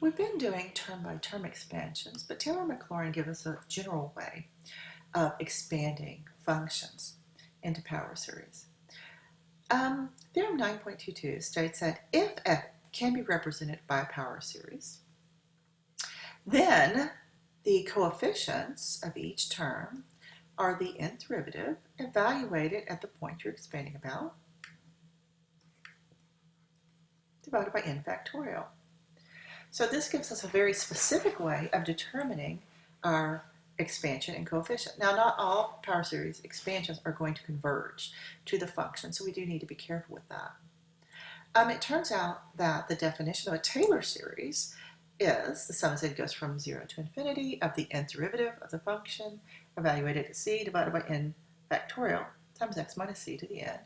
We've been doing term-by-term expansions, but Taylor and Maclaurin give us a general way of expanding functions into power series. Theorem 9.22 states that if f can be represented by a power series, then the coefficients of each term are the nth derivative evaluated at the point you're expanding about, divided by n factorial. So this gives us a very specific way of determining our expansion and coefficient. Now, not all power series expansions are going to converge to the function, so we do need to be careful with that. It turns out that the definition of a Taylor series is the sum as n goes from 0 to infinity of the nth derivative of the function evaluated at c divided by n factorial times x minus c to the n.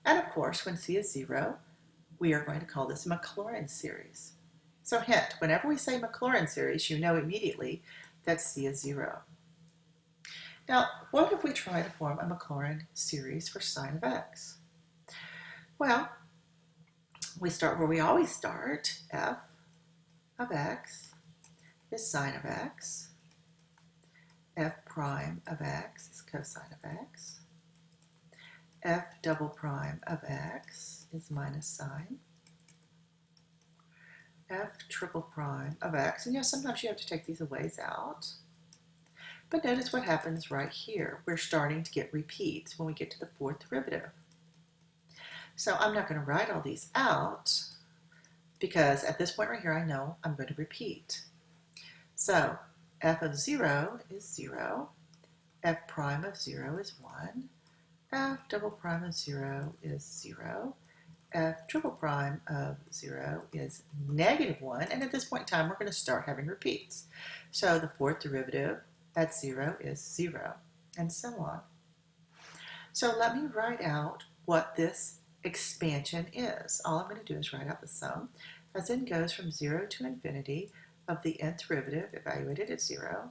And of course, when c is 0, we are going to call this a Maclaurin series. So hint, whenever we say Maclaurin series, you know immediately that c is 0. Now, what if we try to form a Maclaurin series for sine of x? Well, we start where we always start. F of x is sine of x. F prime of x is cosine of x. F double prime of x is minus sine. F triple prime of x, and sometimes you have to take these aways out. But notice what happens right here. We're starting to get repeats when we get to the fourth derivative. So I'm not going to write all these out because at this point right here I know I'm going to repeat. So f of 0 is 0, f prime of 0 is 1, f double prime of 0 is 0, f triple prime of 0 is negative 1, and at this point in time we're going to start having repeats. So the fourth derivative at 0 is 0, and so on. So let me write out what this expansion is. All I'm going to do is write out the sum as n goes from 0 to infinity of the nth derivative evaluated at 0,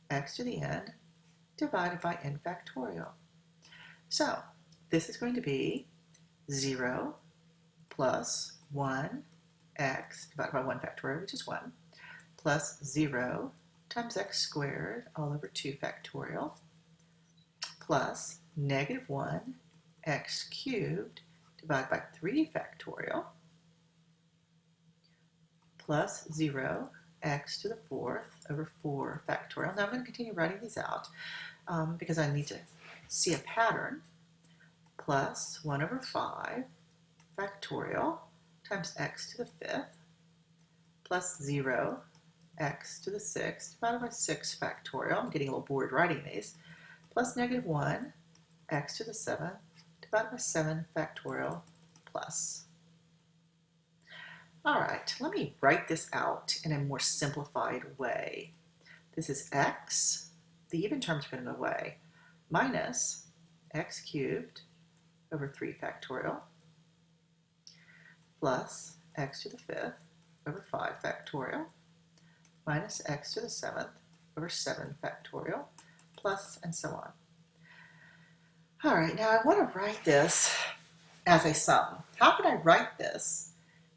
x to the n, divided by n factorial. So this is going to be 0 plus 1x divided by 1 factorial, which is 1, plus 0 times x squared all over 2 factorial, plus negative 1 x cubed divided by 3 factorial, plus 0 x to the 4th over 4 factorial. Now I'm going to continue writing these out because I need to see a pattern, plus 1 over 5 factorial times x to the 5th, plus 0 x to the 6th divided by 6 factorial. I'm getting a little bored writing these, plus negative 1 x to the 7th divided by 7 factorial plus. All right, let me write this out in a more simplified way. This is x, the even terms are going to go away, minus x cubed over 3 factorial, plus x to the 5th over 5 factorial, minus x to the 7th over 7 factorial, plus, and so on. All right, now I want to write this as a sum. How can I write this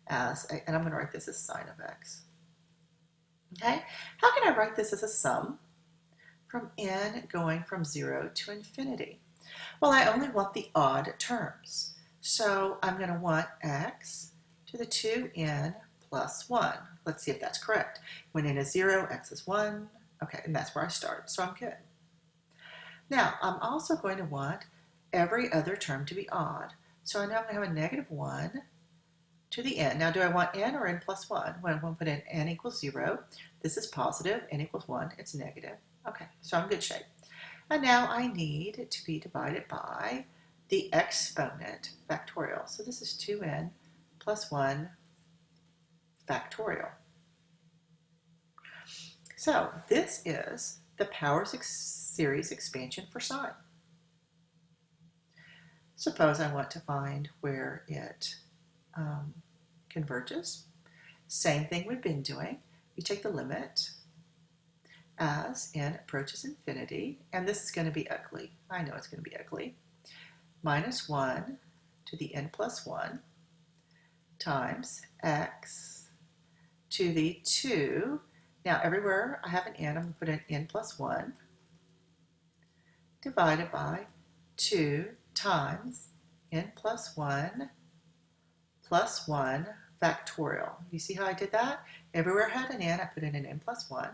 as, and I'm going to write this as sine of x. Okay, how can I write this as a sum from n going from 0 to infinity? Well, I only want the odd terms. So I'm going to want x to the 2n plus 1. Let's see if that's correct. When n is 0, x is 1. Okay, and that's where I start, so I'm good. Now, I'm also going to want every other term to be odd. So I know I'm going to have a negative 1 to the n. Now, do I want n or n plus 1? When I'm going to put in n equals 0, this is positive, n equals 1, it's negative. Okay, so I'm in good shape. And now I need to be divided by the exponent factorial. So this is 2n plus 1 factorial. So this is the power series expansion for sine. Suppose I want to find where it converges. Same thing we've been doing. We take the limit as n approaches infinity, and this is going to be ugly. I know it's going to be ugly. Minus 1 to the n plus 1 times x to the 2. Now everywhere I have an n, I'm going to put an n plus 1 divided by 2 times n plus 1 plus 1 factorial. You see how I did that? Everywhere I had an n, I put in an n plus 1.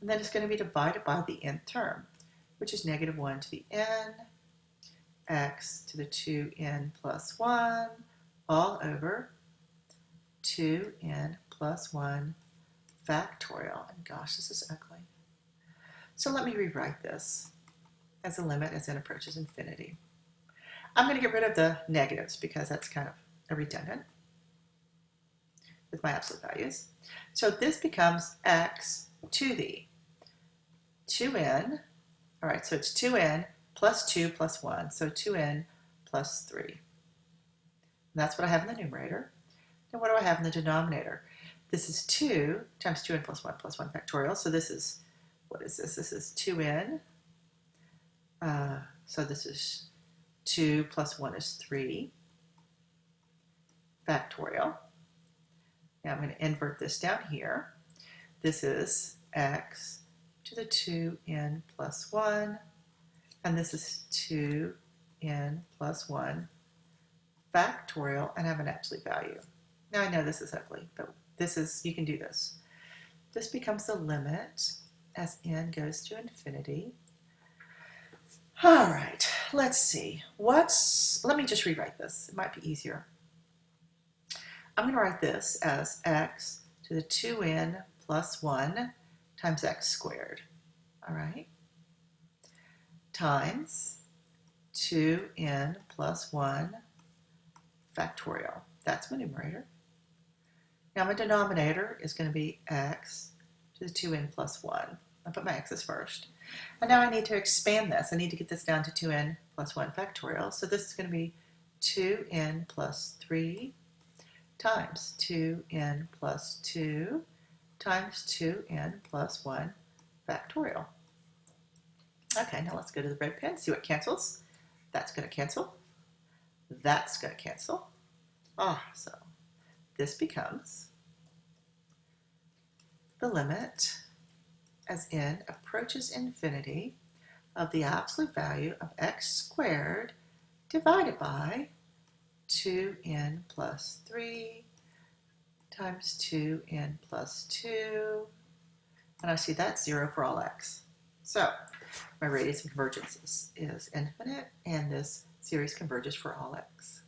And then it's going to be divided by the nth term, which is negative 1 to the n, x to the 2n plus 1, all over 2n plus 1 factorial. And gosh, this is ugly. So let me rewrite this as a limit as n approaches infinity. I'm going to get rid of the negatives because that's kind of redundant with my absolute values. So this becomes x to the 2n. All right, so it's 2n plus 2 plus 1, so 2n plus 3. And that's what I have in the numerator. Now what do I have in the denominator? This is 2 times 2n plus 1 factorial. So this is, what is this? This is 2n. So this is 2 plus 1 is 3 factorial. Now I'm going to invert this down here. This is x to the 2n plus 1, and this is 2n plus 1 factorial, and I have an absolute value. Now I know this is ugly, but this is, you can do this. This becomes the limit as n goes to infinity. All right, let's see. Let me just rewrite this. It might be easier. I'm going to write this as x to the 2n plus 1 times x squared, all right, times 2n plus 1 factorial. That's my numerator. Now my denominator is going to be x to the 2n plus 1. I'll put my x's first. And now I need to expand this. I need to get this down to 2n plus 1 factorial. So this is going to be 2n plus 3 times 2n plus 2 times 2n plus 1 factorial. Okay, now let's go to the red pen, see what cancels. That's going to cancel. That's going to cancel. So this becomes the limit as n approaches infinity of the absolute value of x squared divided by 2n plus 3 times 2n plus 2, and I see that's 0 for all x. So my radius of convergence is infinite, and this series converges for all x.